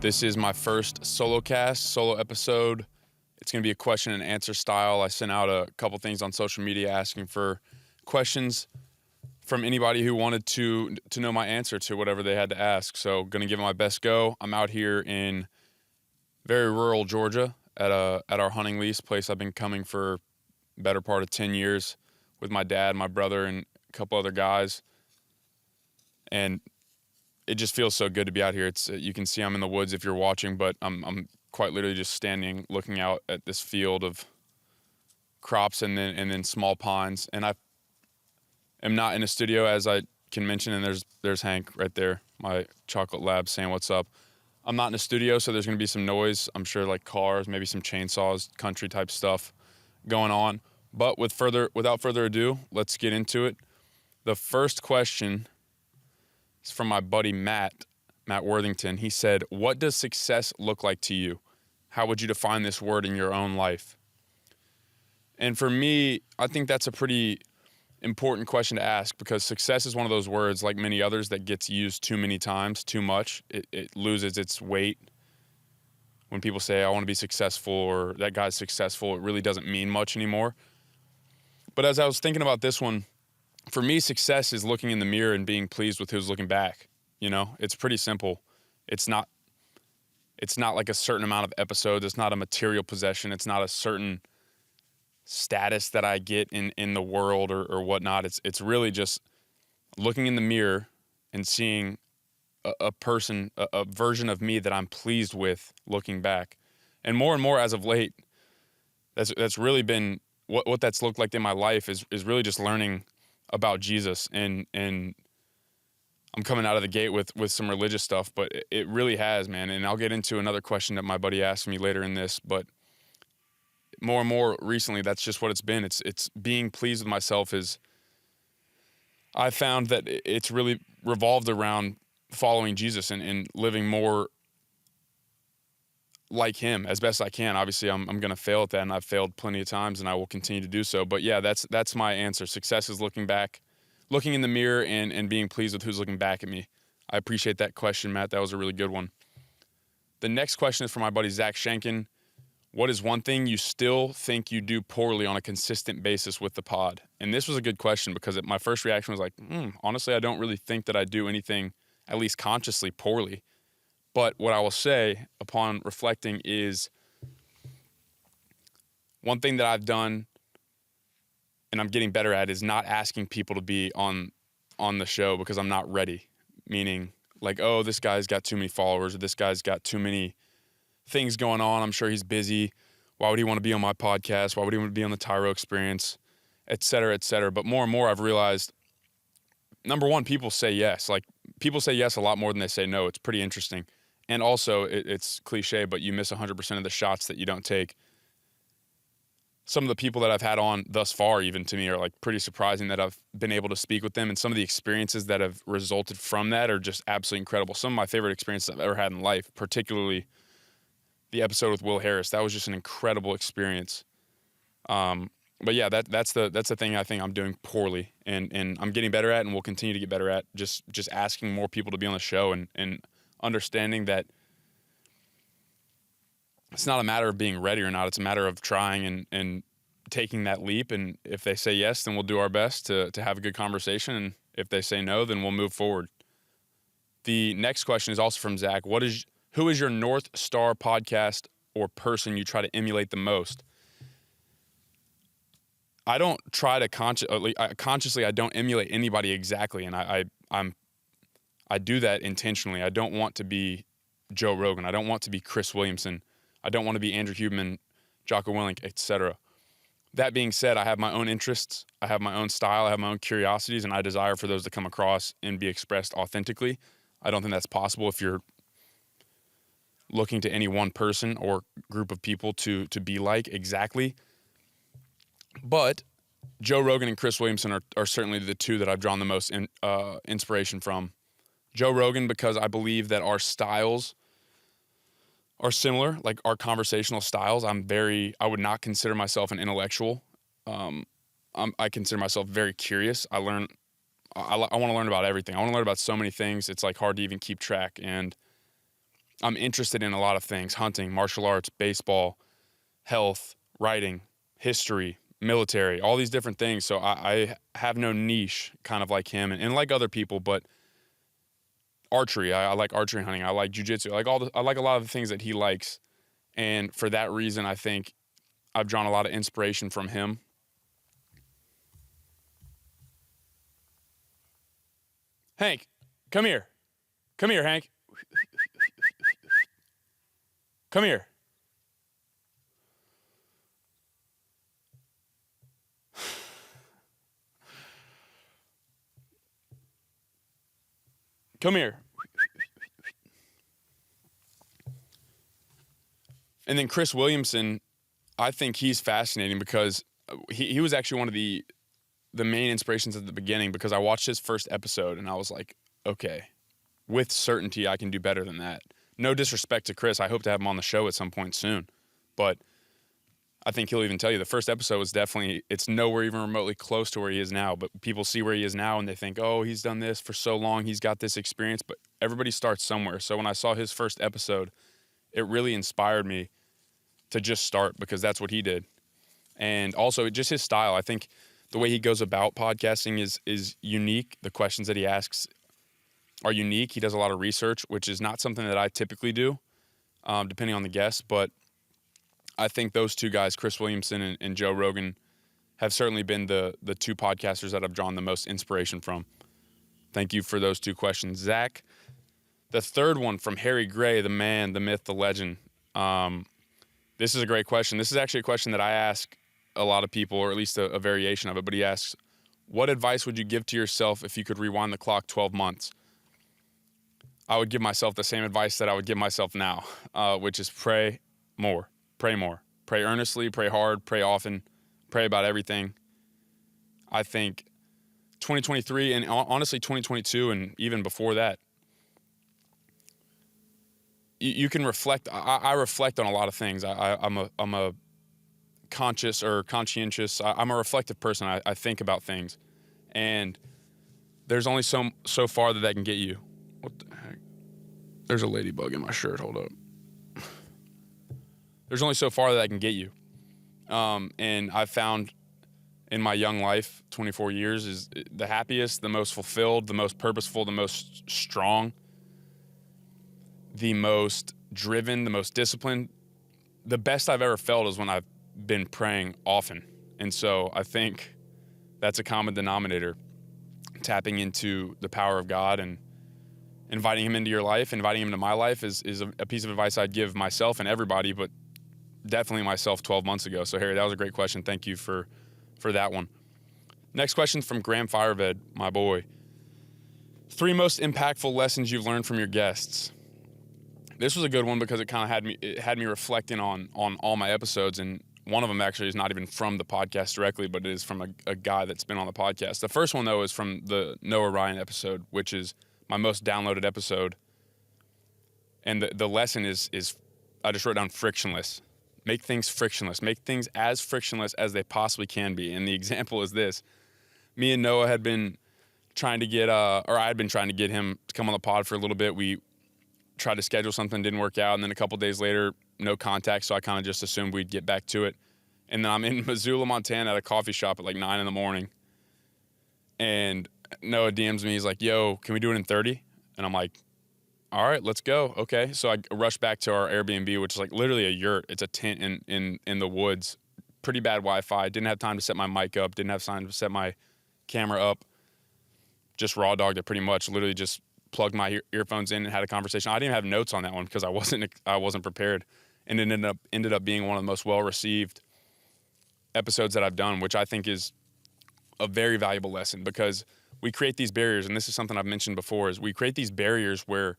This is my first solo episode. It's going to be a question and answer style. I sent out a couple things on social media asking for questions from anybody who wanted to know my answer to whatever they had to ask. So going to give it my best go. I'm out here in very rural Georgia at our hunting lease place. I've been coming for better part of 10 years with my dad, my brother, and a couple other guys. And it just feels so good to be out here. It's you can see I'm in the woods if you're watching, but I'm quite literally just standing looking out at this field of crops and then small pines. And I am not in a studio, as I can mention, and there's Hank right there, my chocolate lab, saying what's up. I'm not in a studio, so there's going to be some noise. I'm sure like cars, maybe some chainsaws, country type stuff going on. But without further ado, let's get into it. The first question is from my buddy Matt Worthington. He said, "What does success look like to you? How would you define this word in your own life?" And for me, I think that's a pretty important question to ask, because success is one of those words, like many others, that gets used too many times, too much. It loses its weight. When people say, "I want to be successful," or "that guy's successful," it really doesn't mean much anymore. But as I was thinking about this one, for me, success is looking in the mirror and being pleased with who's looking back. You know, it's pretty simple. It's not like a certain amount of episodes. It's not a material possession. It's not a certain status that I get in the world or whatnot. It's really just looking in the mirror and seeing a person, a version of me that I'm pleased with looking back. And more as of late, that's really been what that's looked like in my life is really just learning about Jesus. And I'm coming out of the gate with some religious stuff, but it really has, man. And I'll get into another question that my buddy asked me later in this, but more and more recently, that's just what it's been. It's being pleased with myself. I found that it's really revolved around following Jesus and living more like him as best I can. Obviously, I'm going to fail at that, and I've failed plenty of times, and I will continue to do so. But yeah, that's my answer. Success is looking in the mirror and being pleased with who's looking back at me. I appreciate that question, Matt. That was a really good one. The next question is from my buddy Zach Schenken. "What is one thing you still think you do poorly on a consistent basis with the pod?" And this was a good question, because my first reaction was like, honestly, I don't really think that I do anything, at least consciously, poorly. But what I will say upon reflecting is one thing that I've done and I'm getting better at is not asking people to be on the show because I'm not ready. Meaning like, oh, this guy's got too many followers, or this guy's got too many things going on. I'm sure he's busy. Why would he want to be on my podcast? Why would he want to be on the Tyro experience, et cetera, et cetera. But more and more I've realized, number one, people say yes. Like, people say yes a lot more than they say no. It's pretty interesting. And also, it's cliche, but you miss 100% of the shots that you don't take. Some of the people that I've had on thus far, even to me, are like pretty surprising that I've been able to speak with them. And some of the experiences that have resulted from that are just absolutely incredible. Some of my favorite experiences I've ever had in life, particularly the episode with Will Harris. That was just an incredible experience. But yeah, that's the thing I think I'm doing poorly, and I'm getting better at, and will continue to get better at, just asking more people to be on the show and understanding that it's not a matter of being ready or not. It's a matter of trying and taking that leap. And if they say yes, then we'll do our best to have a good conversation. And if they say no, then we'll move forward. The next question is also from Zach. Who is your North Star podcast or person you try to emulate the most? I don't try to consciously. I don't emulate anybody exactly, and I do that intentionally. I don't want to be Joe Rogan. I don't want to be Chris Williamson. I don't want to be Andrew Huberman, Jocko Willink, etc. That being said, I have my own interests. I have my own style. I have my own curiosities, and I desire for those to come across and be expressed authentically. I don't think that's possible if you're looking to any one person or group of people to be like exactly. But Joe Rogan and Chris Williamson are certainly the two that I've drawn the most inspiration from. Joe Rogan, because I believe that our styles are similar, like our conversational styles. I would not consider myself an intellectual. I consider myself very curious. I want to learn about everything. I want to learn about so many things. It's like hard to even keep track. And I'm interested in a lot of things: hunting, martial arts, baseball, health, writing, history, military, all these different things. So I have no niche, kind of like him and like other people, but archery, I like archery hunting. I like jujitsu. I like a lot of the things that he likes. And for that reason, I think I've drawn a lot of inspiration from him. Hank, come here. Come here, Hank. Come here. Come here. And then Chris Williamson, I think he's fascinating because he was actually one of the main inspirations at the beginning, because I watched his first episode and I was like, okay, with certainty I can do better than that. No disrespect to Chris. I hope to have him on the show at some point soon. But I think he'll even tell you the first episode was definitely, it's nowhere even remotely close to where he is now. But people see where he is now and they think, oh, he's done this for so long, he's got this experience. But everybody starts somewhere. So when I saw his first episode, it really inspired me to just start, because that's what he did. And also just his style. I think the way he goes about podcasting is unique. The questions that he asks are unique. He does a lot of research, which is not something that I typically do, depending on the guest. But I think those two guys, Chris Williamson and Joe Rogan, have certainly been the two podcasters that I've drawn the most inspiration from. Thank you for those two questions, Zach. The third one from Harry Gray, the man, the myth, the legend. This is a great question. This is actually a question that I ask a lot of people, or at least a variation of it. But he asks, what advice would you give to yourself if you could rewind the clock 12 months? I would give myself the same advice that I would give myself now, which is pray more, pray earnestly, pray hard, pray often, pray about everything. I think 2023 and honestly 2022 and even before that, you can reflect. I reflect on a lot of things. I'm a conscious or conscientious. I'm a reflective person. I think about things, and there's only so far that can get you. What the heck? There's a ladybug in my shirt. Hold up. There's only so far that can get you, and I've found in my young life, 24 years, is the happiest, the most fulfilled, the most purposeful, the most strong, the most driven, the most disciplined. The best I've ever felt is when I've been praying often. And so I think that's a common denominator, tapping into the power of God and inviting him into your life, inviting him into my life is a piece of advice I'd give myself and everybody, but definitely myself 12 months ago. So Harry, that was a great question. Thank you for that one. Next question from Graham Fireved, my boy. 3 most impactful lessons you've learned from your guests. This was a good one because it kind of had me reflecting on all my episodes, and one of them actually is not even from the podcast directly, but it is from a guy that's been on the podcast. The first one, though, is from the Noah Ryan episode, which is my most downloaded episode. And the lesson is I just wrote down frictionless. Make things frictionless. Make things as frictionless as they possibly can be. And the example is this. Me and Noah had been trying to get, or I had been trying to get him to come on the pod for a little bit. We tried to schedule something, didn't work out. And then a couple days later, no contact. So I kind of just assumed we'd get back to it. And then I'm in Missoula, Montana at a coffee shop at like 9 a.m. And Noah DMs me. He's like, yo, can we do it in 30? And I'm like, all right, let's go. Okay. So I rushed back to our Airbnb, which is like literally a yurt. It's a tent in the woods. Pretty bad Wi-Fi. Didn't have time to set my mic up. Didn't have time to set my camera up. Just raw dogged it pretty much. Literally just plugged my earphones in and had a conversation. I didn't have notes on that one because I wasn't prepared. And it ended up being one of the most well-received episodes that I've done, which I think is a very valuable lesson, because we create these barriers, and this is something I've mentioned before, is we create these barriers where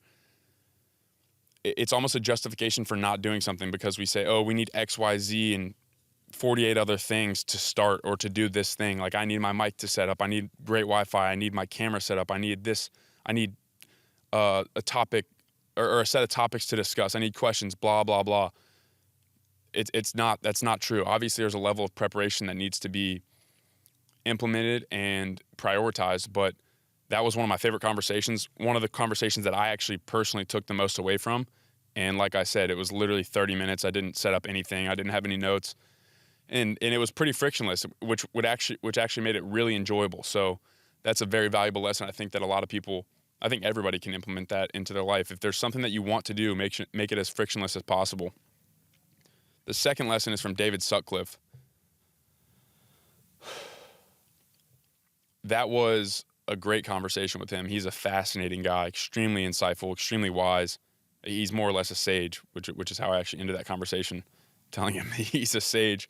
it's almost a justification for not doing something, because we say, oh, we need X, Y, Z, and 48 other things to start or to do this thing. Like, I need my mic to set up. I need great Wi-Fi. I need my camera set up. I need this. I need a topic or a set of topics to discuss. I need questions, blah, blah, blah. That's not true. Obviously, there's a level of preparation that needs to be implemented and prioritized, but that was one of my favorite conversations. One of the conversations that I actually personally took the most away from And like I said, it was literally 30 minutes. I didn't set up anything. I didn't have any notes. And it was pretty frictionless, which actually made it really enjoyable. So that's a very valuable lesson. I think that a lot of people, I think everybody can implement that into their life. If there's something that you want to do, make it as frictionless as possible. The second lesson is from David Sutcliffe. That was a great conversation with him. He's a fascinating guy, extremely insightful, extremely wise. He's more or less a sage, which is how I actually ended that conversation, telling him he's a sage.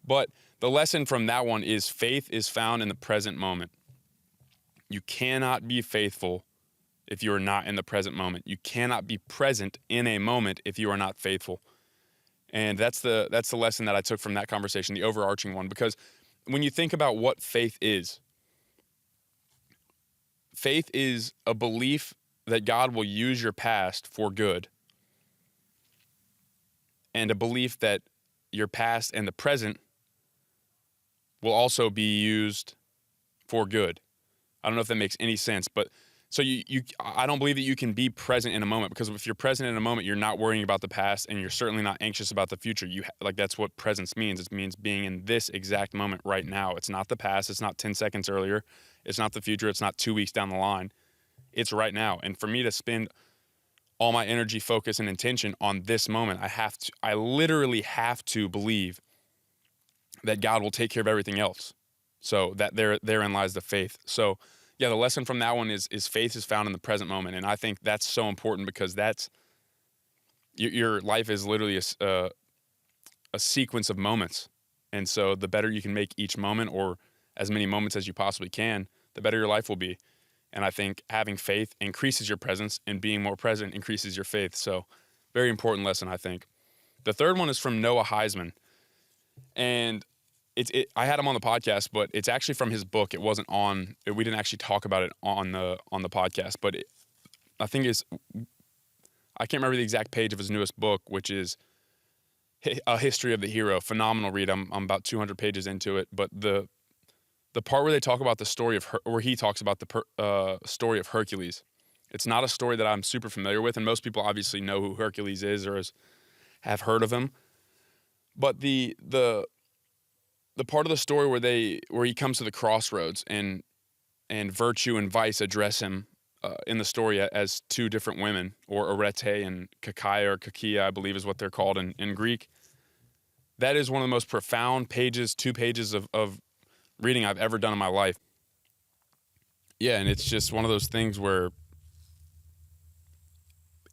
But the lesson from that one is faith is found in the present moment. You cannot be faithful if you are not in the present moment. You cannot be present in a moment if you are not faithful. And that's the lesson that I took from that conversation, the overarching one. Because when you think about what faith is a belief that God will use your past for good, and a belief that your past and the present will also be used for good. I don't know if that makes any sense, but so I don't believe that you can be present in a moment, because if you're present in a moment, you're not worrying about the past, and you're certainly not anxious about the future. That's what presence means. It means being in this exact moment right now. It's not the past. It's not 10 seconds earlier. It's not the future. It's not 2 weeks down the line. It's right now. And for me to spend all my energy, focus, and intention on this moment, I literally have to believe that God will take care of everything else. So that therein lies the faith. So yeah, the lesson from that one is faith is found in the present moment. And I think that's so important, because that's your life is literally a sequence of moments. And so the better you can make each moment, or as many moments as you possibly can, the better your life will be. And I think having faith increases your presence, and being more present increases your faith. So very important lesson, I think. The third one is from Noah Heisman. And I had him on the podcast, but it's actually from his book. It wasn't we didn't actually talk about it on the podcast, but I can't remember the exact page of his newest book, which is A History of the Hero. Phenomenal read. I'm about 200 pages into it, but the part where they talk about the story where he talks about the story of Hercules. It's not a story that I'm super familiar with, and most people obviously know who Hercules is or have heard of him. But the part of the story where he comes to the crossroads, and virtue and vice address him in the story as two different women, or arete and kakia, or kakia, I believe is what they're called in Greek. That is one of the most profound 2 pages of reading I've ever done in my life. Yeah, and it's just one of those things where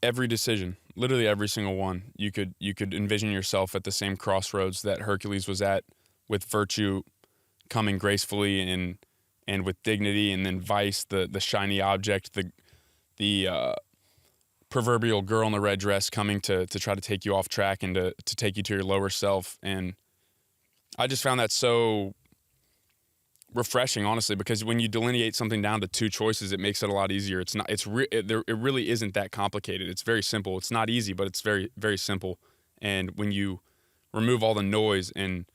every decision, literally every single one, you could envision yourself at the same crossroads that Hercules was at, with virtue coming gracefully and with dignity, and then vice, the shiny object, the proverbial girl in the red dress, coming to try to take you off track and to take you to your lower self. And I just found that so refreshing, honestly, because when you delineate something down to 2 choices, it makes it a lot easier. It really isn't that complicated. It's very simple. It's not easy, but it's very, very simple. And when you remove all the noise and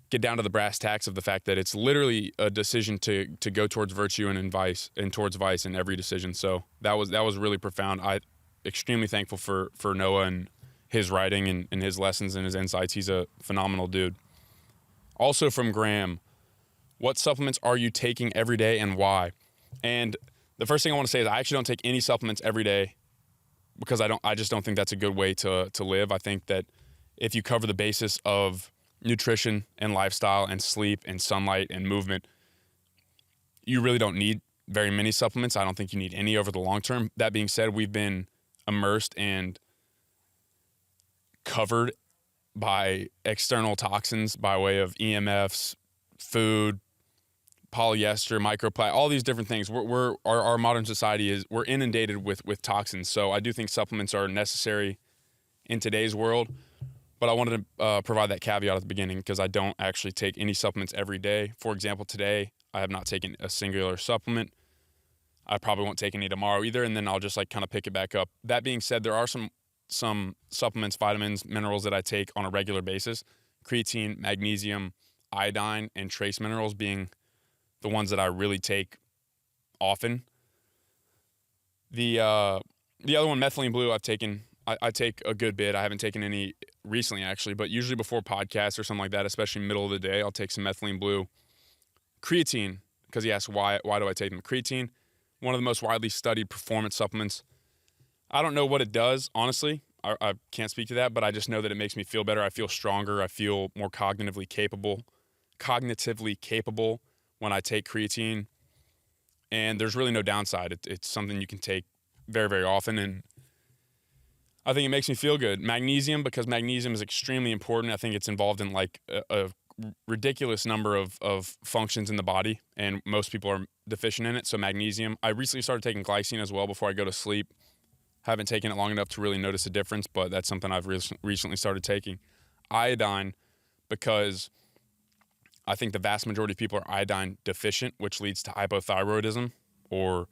get down to the brass tacks of the fact that it's literally a decision to go towards virtue and towards vice in every decision. So that was really profound. I'm extremely thankful for Noah and his writing and his lessons and his insights. He's a phenomenal dude. Also from Graham, what supplements are you taking every day and why? And the first thing I want to say is I actually don't take any supplements every day, because I just don't think that's a good way to live. I think that if you cover the basis of nutrition and lifestyle and sleep and sunlight and movement, you really don't need very many supplements. I don't think you need any over the long term. That being said, we've been immersed and covered by external toxins by way of EMFs, food, polyester, microplastic, all these different things. Our modern society we're inundated with toxins. So I do think supplements are necessary in today's world. But I wanted to provide that caveat at the beginning, because I don't actually take any supplements every day. For example, today I have not taken a singular supplement. I probably won't take any tomorrow either, and then I'll just kind of pick it back up. That being said, there are some supplements, vitamins, minerals that I take on a regular basis. Creatine, magnesium, iodine, and trace minerals being the ones that I really take often. The The other one, methylene blue, I've taken. I take a good bit. I haven't taken any recently, actually, but usually before podcasts or something like that, especially middle of the day, I'll take some methylene blue. Creatine, because he asked why do I take them? Creatine, one of the most widely studied performance supplements. I don't know what it does, honestly. I can't speak to that, but I just know that it makes me feel better. I feel stronger. I feel more cognitively capable when I take creatine. And there's really no downside. It's something you can take very, very often, and I think it makes me feel good. Magnesium, because magnesium is extremely important. I think it's involved in like a ridiculous number of functions in the body, and most people are deficient in it. So magnesium. I recently started taking glycine as well before I go to sleep. Haven't taken it long enough to really notice a difference, but that's something I've recently started taking. Iodine, because I think the vast majority of people are iodine deficient, which leads to hypothyroidism or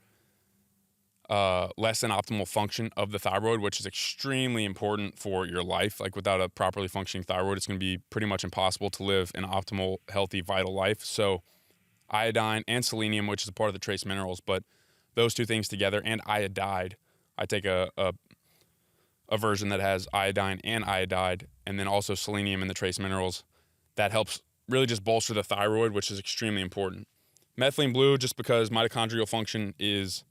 less than optimal function of the thyroid, which is extremely important for your life. Like without a properly functioning thyroid, it's going to be pretty much impossible to live an optimal, healthy, vital life. So iodine and selenium, which is a part of the trace minerals, but those two things together, and iodide. I take a version that has iodine and iodide, and then also selenium and the trace minerals. That helps really just bolster the thyroid, which is extremely important. Methylene blue, just because mitochondrial function is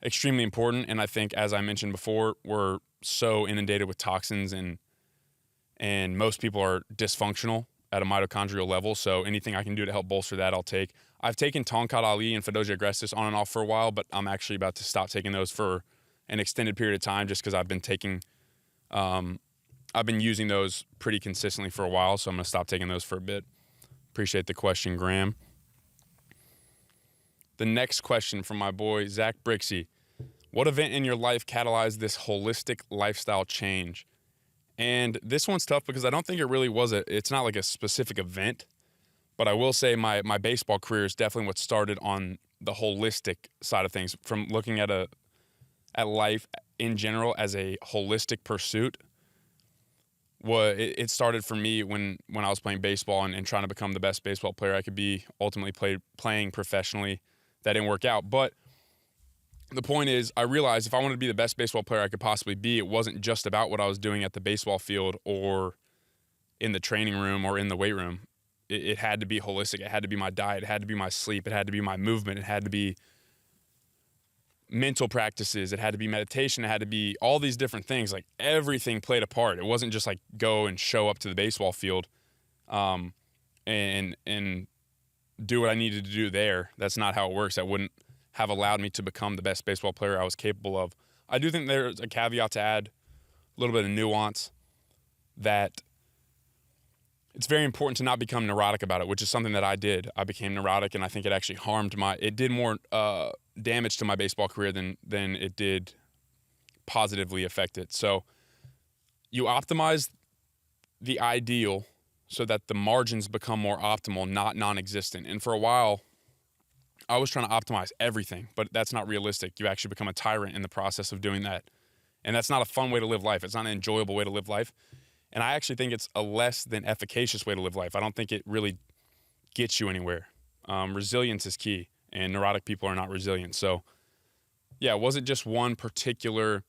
extremely important, and I think, as I mentioned before, we're so inundated with toxins, and most people are dysfunctional at a mitochondrial level, so anything I can do to help bolster that, I'll take. I've taken Tongkat Ali and Fedosia agrestis on and off for a while, but I'm actually about to stop taking those for an extended period of time just because I've been using those pretty consistently for a while, so I'm going to stop taking those for a bit. Appreciate the question, Graham. The next question from my boy, Zach Brixey. What event in your life catalyzed this holistic lifestyle change? And this one's tough because I don't think it really was it's not like a specific event, but I will say my baseball career is definitely what started on the holistic side of things, from looking at life in general as a holistic pursuit. It started for me when I was playing baseball and trying to become the best baseball player I could be, ultimately playing professionally. That didn't work out. But the point is, I realized if I wanted to be the best baseball player I could possibly be, it wasn't just about what I was doing at the baseball field or in the training room or in the weight room. It had to be holistic. It had to be my diet. It had to be my sleep. It had to be my movement. It had to be mental practices. It had to be meditation. It had to be all these different things. Like everything played a part. It wasn't just like go and show up to the baseball field and do what I needed to do there. That's not how it works. That wouldn't have allowed me to become the best baseball player I was capable of. I do think there's a caveat to add, a little bit of nuance, that it's very important to not become neurotic about it, which is something that I did. I became neurotic, and I think it actually it did more damage to my baseball career than it did positively affect it. So you optimize the ideal so that the margins become more optimal, not non-existent. And for a while, I was trying to optimize everything, but that's not realistic. You actually become a tyrant in the process of doing that. And that's not a fun way to live life. It's not an enjoyable way to live life. And I actually think it's a less than efficacious way to live life. I don't think it really gets you anywhere. Resilience is key, and neurotic people are not resilient. So, yeah, it wasn't just one particular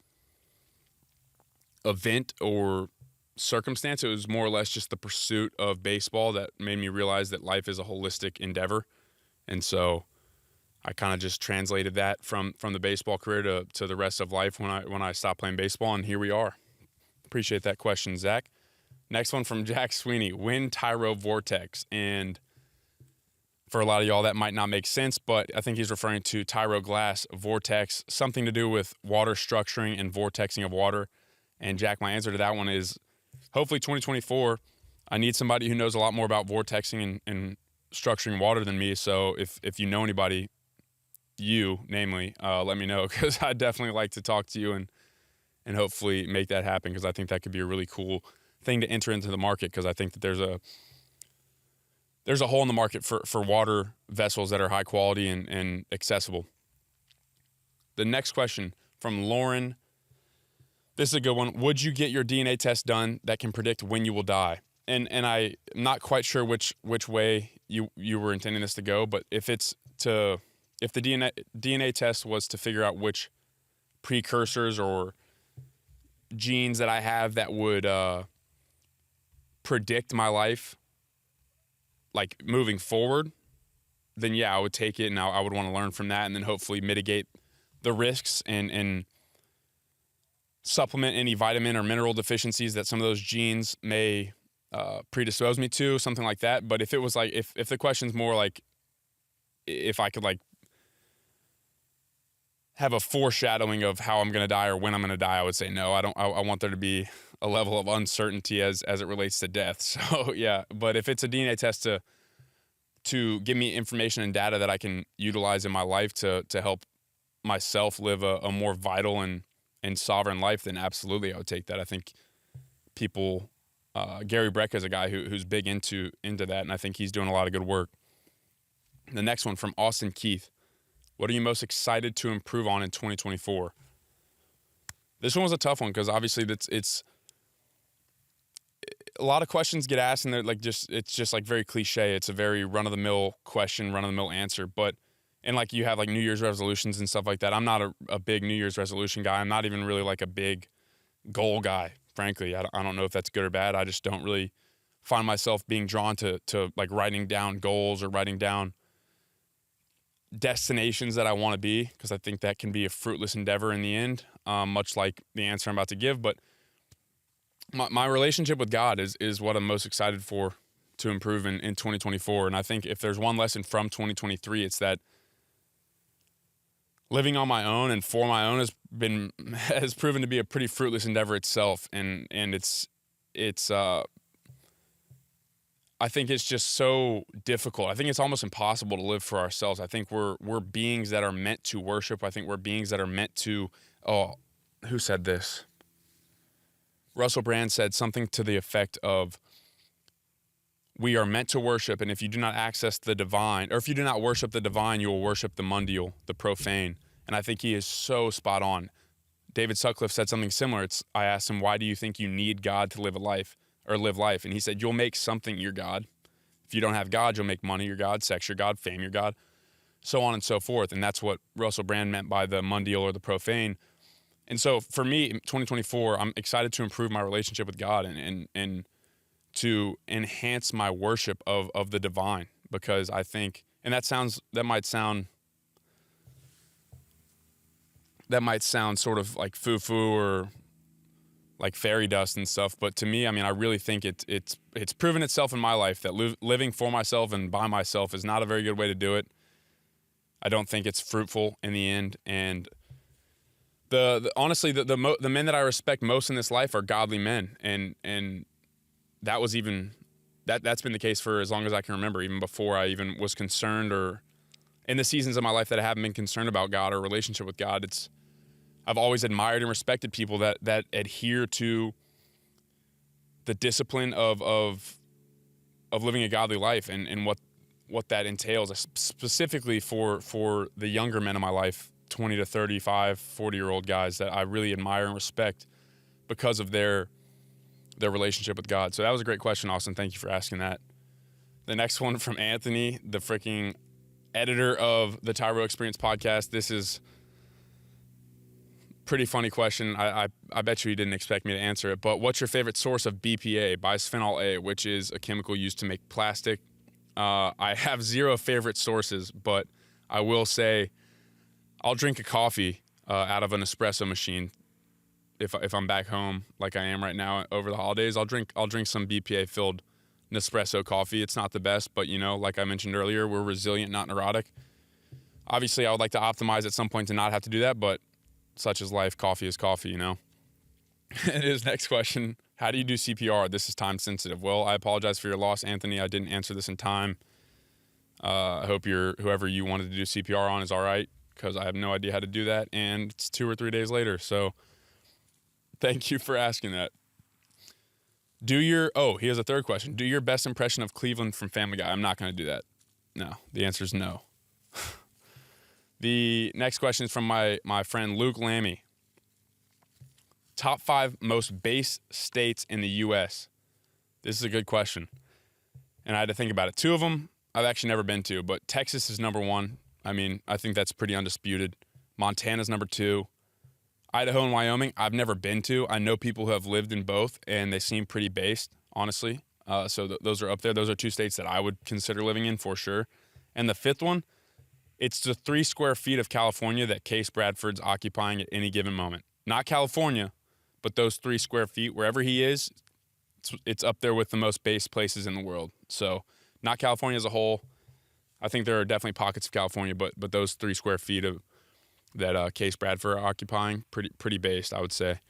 event or circumstance. It was more or less just the pursuit of baseball that made me realize that life is a holistic endeavor. And so I kind of just translated that from the baseball career to the rest of life when I stopped playing baseball, and here we are. Appreciate that question, Zach. Next one from Jack Sweeney. When Tyro Vortex? And for a lot of y'all, that might not make sense, but I think he's referring to Tyro Glass Vortex, something to do with water structuring and vortexing of water. And Jack, my answer to that one is hopefully 2024. I need somebody who knows a lot more about vortexing and structuring water than me. So if you know anybody, namely, let me know, because I'd definitely like to talk to you and hopefully make that happen, because I think that could be a really cool thing to enter into the market, because I think that there's a hole in the market for water vessels that are high quality and accessible. The next question from Lauren. This is a good one. Would you get your DNA test done that can predict when you will die? And I'm not quite sure which way you were intending this to go, but if the DNA test was to figure out which precursors or genes that I have that would predict my life, like moving forward, then yeah, I would take it, and I would want to learn from that, and then hopefully mitigate the risks and supplement any vitamin or mineral deficiencies that some of those genes may predispose me to, something like that. But if it was like, if the question's more like, if I could like have a foreshadowing of how I'm going to die or when I'm going to die, I would say no. I want there to be a level of uncertainty as it relates to death. So yeah, but if it's a DNA test to give me information and data that I can utilize in my life to help myself live a more vital and sovereign life, then absolutely I would take that. I think people, Gary Brecka is a guy who's big into that, and I think he's doing a lot of good work. The next one from Austin Keith. What are you most excited to improve on in 2024? This one was a tough one because obviously it's a lot of questions get asked and they're like it's just like very cliche. It's a very run-of-the-mill question, run-of-the-mill answer. But and like you have like New Year's resolutions and stuff like that. I'm not a big New Year's resolution guy. I'm not even really like a big goal guy, frankly. I don't know if that's good or bad. I just don't really find myself being drawn to like writing down goals or writing down destinations that I want to be, because I think that can be a fruitless endeavor in the end, much like the answer I'm about to give. But my relationship with God is what I'm most excited for to improve in 2024. And I think if there's one lesson from 2023, it's that living on my own and for my own has proven to be a pretty fruitless endeavor itself. And it's I think it's just so difficult. I think it's almost impossible to live for ourselves. I think we're beings that are meant to worship. I think we're beings that are meant to, who said this? Russell Brand said something to the effect of, we are meant to worship, and if you do not access the divine, or if you do not worship the divine, you will worship the mundial, the profane. And I think he is so spot on. David Sutcliffe said something similar. I asked him, why do you think you need God to live life? And he said, you'll make something your God. If you don't have God, you'll make money your God, sex your God, fame your God, so on and so forth. And that's what Russell Brand meant by the mundial or the profane. And so for me, in 2024, I'm excited to improve my relationship with God and to enhance my worship of the divine, because I think, and that might sound sort of like foo-foo or like fairy dust and stuff, but to me, I mean, I really think it's proven itself in my life that living for myself and by myself is not a very good way to do it. I don't think it's fruitful in the end, and honestly, the men that I respect most in this life are godly men, and that was even that's been the case for as long as I can remember, even before I even was concerned, or in the seasons of my life that I haven't been concerned about God or relationship with God. I've always admired and respected people that adhere to the discipline of living a godly life and what that entails, specifically for the younger men in my life, 20 to 35, 40-year-old guys that I really admire and respect because of their relationship with God. So that was a great question, Austin. Thank you for asking that. The next one from Anthony, the freaking editor of the Tyro Experience podcast. This is pretty funny question. I bet you didn't expect me to answer it, but what's your favorite source of BPA, bisphenol A, which is a chemical used to make plastic? I have zero favorite sources, but I will say I'll drink a coffee out of an espresso machine if I'm back home like I am right now over the holidays. I'll drink some BPA filled Nespresso coffee. It's not the best, but like I mentioned earlier, we're resilient, not neurotic. Obviously, I would like to optimize at some point to not have to do that, but such is life. Coffee is coffee, His next question, how do you do CPR? This is time sensitive. Well, I apologize for your loss, Anthony. I didn't answer this in time. I hope whoever you wanted to do CPR on is all right, because I have no idea how to do that, and it's 2 or 3 days later. So thank you for asking that. He has a third question. Do your best impression of Cleveland from Family Guy. I'm not going to do that. No, the answer is no. The next question is from my friend Luke Lammy. Top 5 most base states in the U.S. This is a good question, and I had to think about it. 2 of them I've actually never been to, but Texas is number 1. I mean, I think that's pretty undisputed. Montana's number 2. Idaho and Wyoming, I've never been to. I know people who have lived in both, and they seem pretty based, honestly. So those are up there. Those are 2 states that I would consider living in for sure. And the 5th one, it's the 3 square feet of California that Case Bradford's occupying at any given moment. Not California, but those 3 square feet, wherever he is, it's up there with the most based places in the world. So not California as a whole. I think there are definitely pockets of California, but those 3 square feet of that Case Bradford are occupying, pretty based, I would say.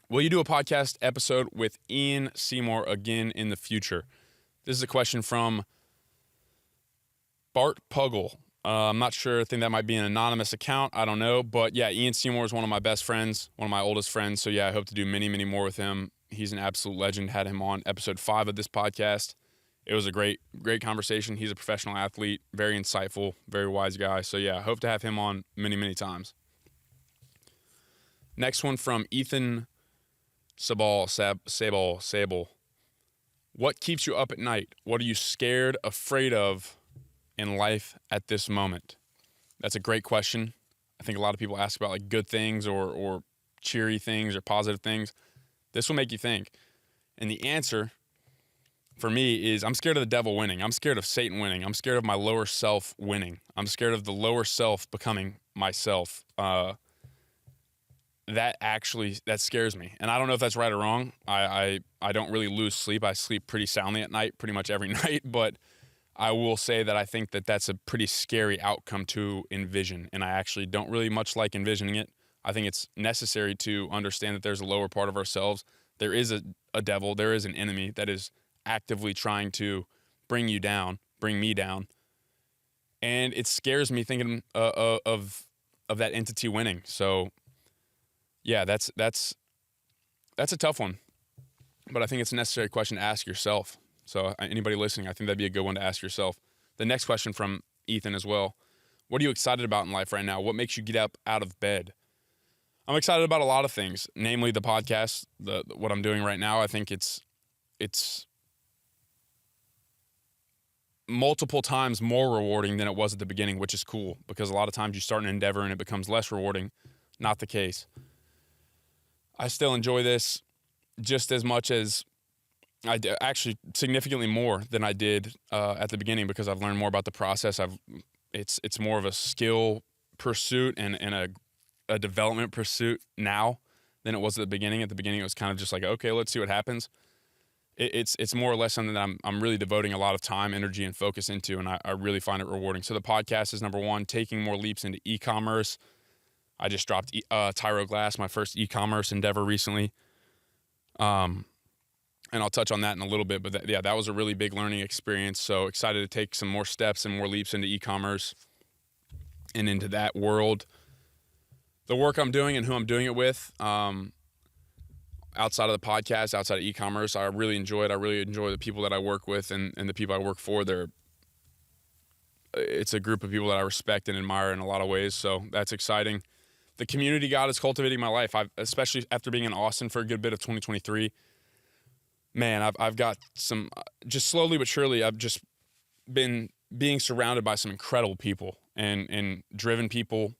Will you do a podcast episode with Ian Seymour again in the future? This is a question from Bart Puggle. I'm not sure. I think that might be an anonymous account. I don't know. But yeah, Ian Seymour is one of my best friends, one of my oldest friends. So yeah, I hope to do many, many more with him. He's an absolute legend. Had him on episode 5 of this podcast. It was a great conversation. He's a professional athlete, very insightful, very wise guy. So yeah, I hope to have him on many, many times. Next one from Ethan Sable. What keeps you up at night? What are you scared, afraid of in life at this moment? That's a great question. I think a lot of people ask about like good things or cheery things or positive things. This will make you think. And the answer for me is I'm scared of the devil winning. I'm scared of Satan winning. I'm scared of my lower self winning. I'm scared of the lower self becoming myself. That scares me. And I don't know if that's right or wrong. I don't really lose sleep. I sleep pretty soundly at night, pretty much every night. But I will say that I think that that's a pretty scary outcome to envision. And I actually don't really much like envisioning it. I think it's necessary to understand that there's a lower part of ourselves. There is a devil. There is an enemy that is actively trying to bring you down, bring me down. And it scares me thinking of that entity winning. So yeah, that's a tough one, but I think it's a necessary question to ask yourself. So anybody listening, I think that'd be a good one to ask yourself. The next question from Ethan as well. What are you excited about in life right now? What makes you get up out of bed? I'm excited about a lot of things, namely the podcast, what I'm doing right now. I think it's multiple times more rewarding than it was at the beginning, which is cool because a lot of times you start an endeavor and it becomes less rewarding. Not the case. I still enjoy this just as much as I do, actually significantly more than I did at the beginning because I've learned more about the process. It's more of a skill pursuit and a development pursuit now than it was at the beginning. At the beginning, it was kind of just like, okay, let's see what happens. It's more or less something that I'm really devoting a lot of time, energy, and focus into, and I really find it rewarding. So the podcast is number one, taking more leaps into e-commerce. I just dropped Tyro Glass, my first e-commerce endeavor recently. And I'll touch on that in a little bit, but that was a really big learning experience. So excited to take some more steps and more leaps into e-commerce and into that world. The work I'm doing and who I'm doing it with, outside of the podcast, outside of e-commerce, I really enjoy it. I really enjoy the people that I work with and the people I work for. It's a group of people that I respect and admire in a lot of ways. So that's exciting. The community God is cultivating my life. Especially after being in Austin for a good bit of 2023. Man, I've got some, just slowly but surely, I've just been being surrounded by some incredible people and driven people,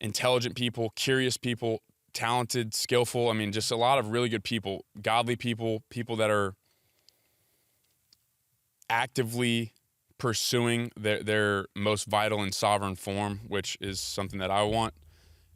intelligent people, curious people, talented, skillful. I mean, just a lot of really good people, godly people, people that are actively pursuing their most vital and sovereign form, which is something that I want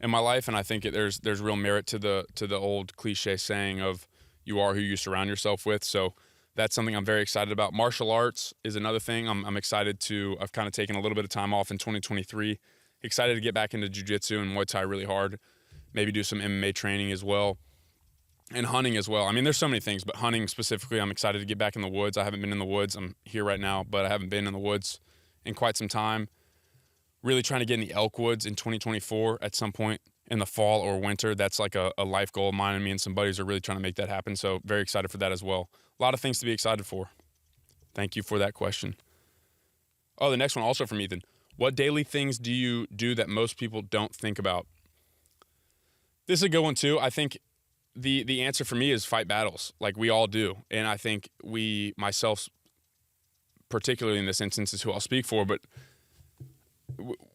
in my life. And I think there's real merit to the old cliche saying of you are who you surround yourself with. So that's something I'm very excited about. Martial arts is another thing I'm excited to. I've kind of taken a little bit of time off in 2023. Excited to get back into jiu-jitsu and Muay Thai really hard. Maybe do some MMA training as well. And hunting as well. I mean, there's so many things, but hunting specifically, I'm excited to get back in the woods. I haven't been in the woods. I'm here right now, but I haven't been in the woods in quite some time. Really trying to get in the elk woods in 2024 at some point in the fall or winter. That's like a life goal of mine, and me and some buddies are really trying to make that happen. So very excited for that as well. A lot of things to be excited for. Thank you for that question. Oh, the next one also from Ethan. What daily things do you do that most people don't think about? This is a good one too. I think the answer for me is fight battles, like we all do. And I think myself, particularly in this instance, is who I'll speak for, but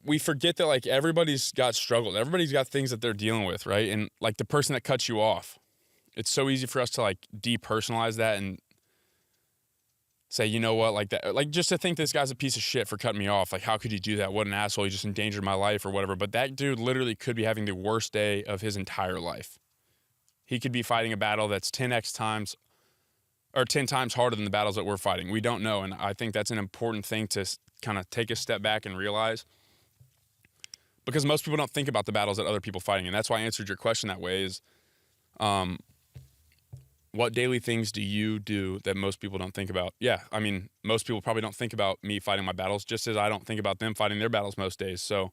we forget that like everybody's got struggles. Everybody's got things that they're dealing with, right? And like the person that cuts you off, it's so easy for us to like depersonalize that and say, you know what, like that, like just to think this guy's a piece of shit for cutting me off. Like, how could he do that? What an asshole. He just endangered my life or whatever. But that dude literally could be having the worst day of his entire life. He could be fighting a battle that's 10x times or 10 times harder than the battles that we're fighting. We don't know. And I think that's an important thing to kind of take a step back and realize, because most people don't think about the battles that other people fighting. And that's why I answered your question that way is, what daily things do you do that most people don't think about? Yeah, I mean, most people probably don't think about me fighting my battles, just as I don't think about them fighting their battles most days. So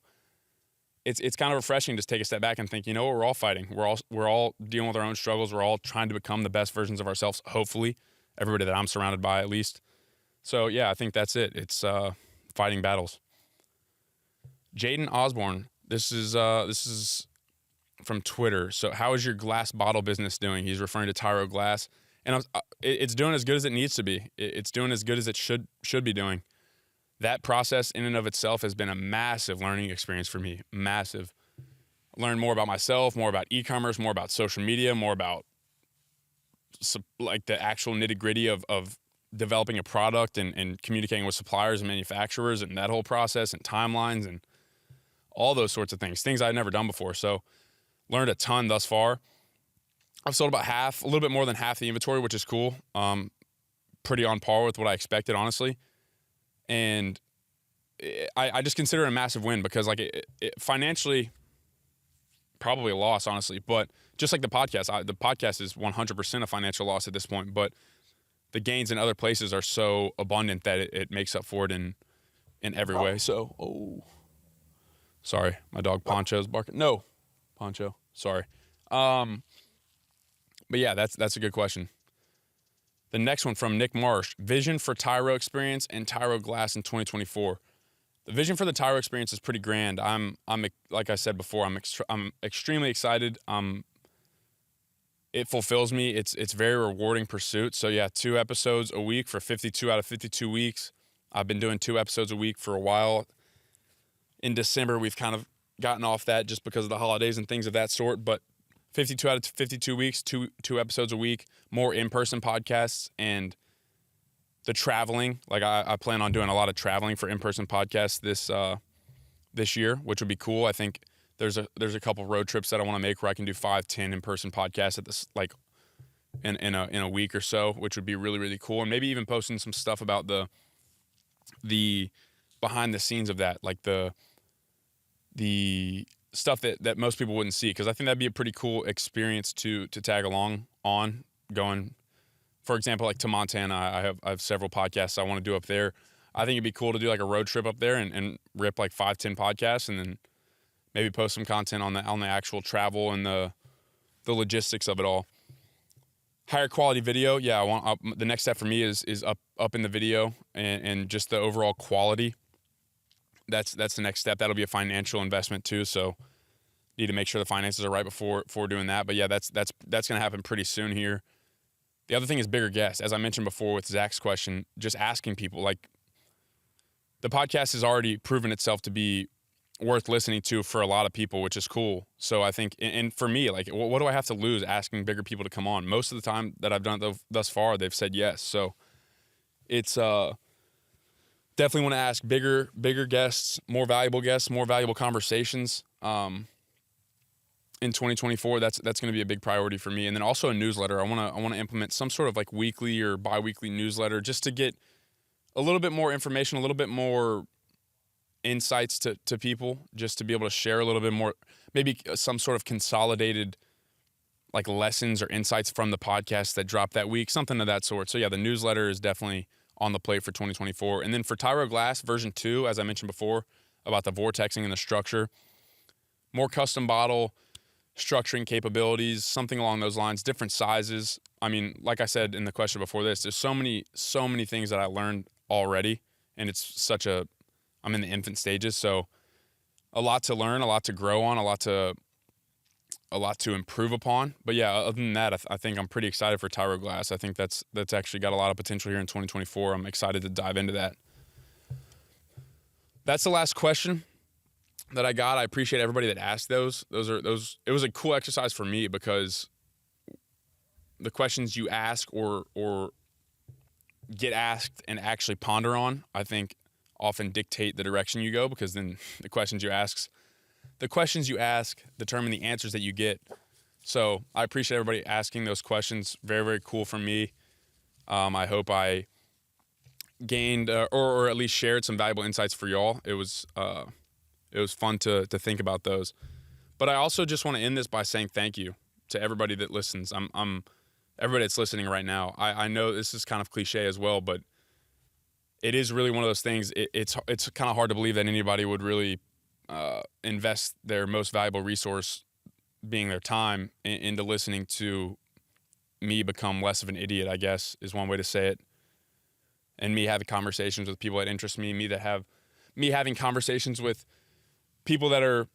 it's kind of refreshing to take a step back and think, you know what, we're all fighting. We're all dealing with our own struggles. We're all trying to become the best versions of ourselves, hopefully. Everybody that I'm surrounded by, at least. So yeah, I think that's it. It's fighting battles. Jaden Osborne, this is from Twitter. So how is your glass bottle business doing? He's referring to Tyro glass, and it's doing as good as it needs to be. It's doing as good as it should be doing. That process in and of itself has been a massive learning experience for me. Massive. Learn more about myself, more about e-commerce, more about social media, more about like the actual nitty-gritty of developing a product and communicating with suppliers and manufacturers and that whole process and timelines and all those sorts of things I'd never done before. So learned a ton thus far. I've sold about half, a little bit more than half the inventory, which is cool. Pretty on par with what I expected, honestly. And I just consider it a massive win because like it financially, probably a loss, honestly. But just like the podcast is 100% a financial loss at this point. But the gains in other places are so abundant that it makes up for it in every way. So, sorry, my dog Poncho's barking. No, Poncho, sorry. But yeah, that's a good question. The next one from Nick Marsh: vision for Tyro experience and Tyro glass in 2024. The vision for the Tyro experience is pretty grand. I'm like I said before, I'm extremely excited. It fulfills me. It's very rewarding pursuit. So yeah, 2 episodes a week for 52 out of 52 weeks. I've been doing 2 episodes a week for a while. In December, we've kind of gotten off that just because of the holidays and things of that sort. But 52 out of 52 weeks, two episodes a week, more in-person podcasts, and the traveling. Like I plan on doing a lot of traveling for in-person podcasts this year, which would be cool. I think there's a couple road trips that I want to make where I can do 5-10 in-person podcasts at this like in a week or so, which would be really, really cool. And maybe even posting some stuff about the behind the scenes of that, like the stuff that most people wouldn't see, because I think that'd be a pretty cool experience to tag along on. Going, for example, like to Montana, I have several podcasts I want to do up there. I think it'd be cool to do like a road trip up there and rip like 5-10 podcasts, and then maybe post some content on the actual travel and the logistics of it all. Higher quality video, yeah. The next step for me is up in the video and just the overall quality. That's the next step. That'll be a financial investment too. So need to make sure the finances are right before doing that. But yeah, that's gonna happen pretty soon here. The other thing is bigger guests. As I mentioned before with Zach's question, just asking people. Like, the podcast has already proven itself to be worth listening to for a lot of people, which is cool. So I think, and for me, like, what do I have to lose asking bigger people to come on? Most of the time that I've done it thus far, they've said yes. So it's definitely want to ask bigger guests, more valuable conversations. In 2024, that's going to be a big priority for me. And then also a newsletter. I want to implement some sort of like weekly or bi-weekly newsletter just to get a little bit more information, a little bit more insights to people, just to be able to share a little bit more, maybe some sort of consolidated like lessons or insights from the podcast that dropped that week, something of that sort. So yeah, the newsletter is definitely on the plate for 2024. And then for Tyro Glass version 2, as I mentioned before, about the vortexing and the structure, more custom bottle structuring capabilities, something along those lines, different sizes. I mean, like I said in the question before this, there's so many things that I learned already, and I'm in the infant stages, so a lot to learn, a lot to grow on, a lot to improve upon. But yeah, other than that, I think I'm pretty excited for Tyro Glass. I think that's actually got a lot of potential here in 2024. I'm excited to dive into that. That's the last question. that I got. I appreciate everybody that asked those. It was a cool exercise for me because the questions you ask or get asked and actually ponder on, I think often dictate the direction you go, because then the questions you ask determine the answers that you get. So I appreciate everybody asking those questions. Very, very cool from me. I hope I gained or at least shared some valuable insights for y'all. It was fun to think about those. But I also just want to end this by saying thank you to everybody that listens. Everybody that's listening right now. I know this is kind of cliche as well, but it is really one of those things. It's kind of hard to believe that anybody would really invest their most valuable resource, being their time, into listening to me become less of an idiot, I guess, is one way to say it. And me having conversations with people that interest me, me having conversations with people that are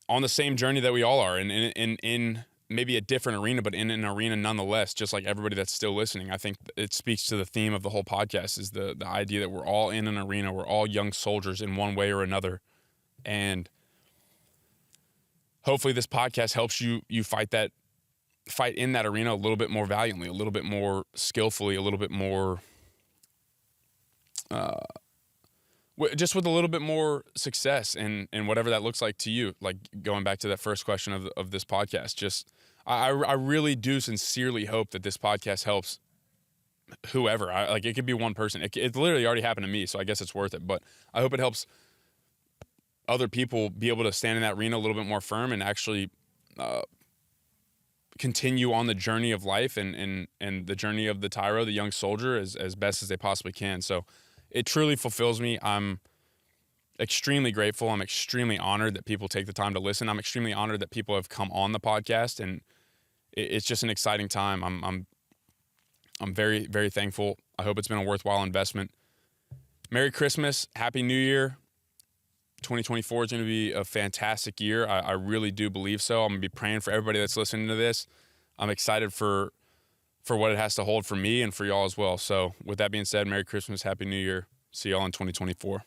on the same journey that we all are, and in maybe a different arena, but in an arena nonetheless, just like everybody that's still listening. I think it speaks to the theme of the whole podcast, is the idea that we're all in an arena. We're all young soldiers in one way or another. And hopefully this podcast helps you fight in that arena a little bit more valiantly, a little bit more skillfully, a little bit more, just with a little bit more success and whatever that looks like to you. Like going back to that first question of this podcast, just, I really do sincerely hope that this podcast helps whoever. It could be one person. It literally already happened to me, so I guess it's worth it. But I hope it helps other people be able to stand in that arena a little bit more firm and actually continue on the journey of life and the journey of the Tyro, the young soldier, as best as they possibly can. So it truly fulfills me. I'm extremely grateful. I'm extremely honored that people take the time to listen. I'm extremely honored that people have come on the podcast, and it's just an exciting time. I'm very, very thankful. I hope it's been a worthwhile investment. Merry Christmas. Happy New Year. 2024 is going to be a fantastic year. I really do believe so. I'm going to be praying for everybody that's listening to this. I'm excited for what it has to hold for me and for y'all as well. So with that being said, Merry Christmas, Happy New Year. See y'all in 2024.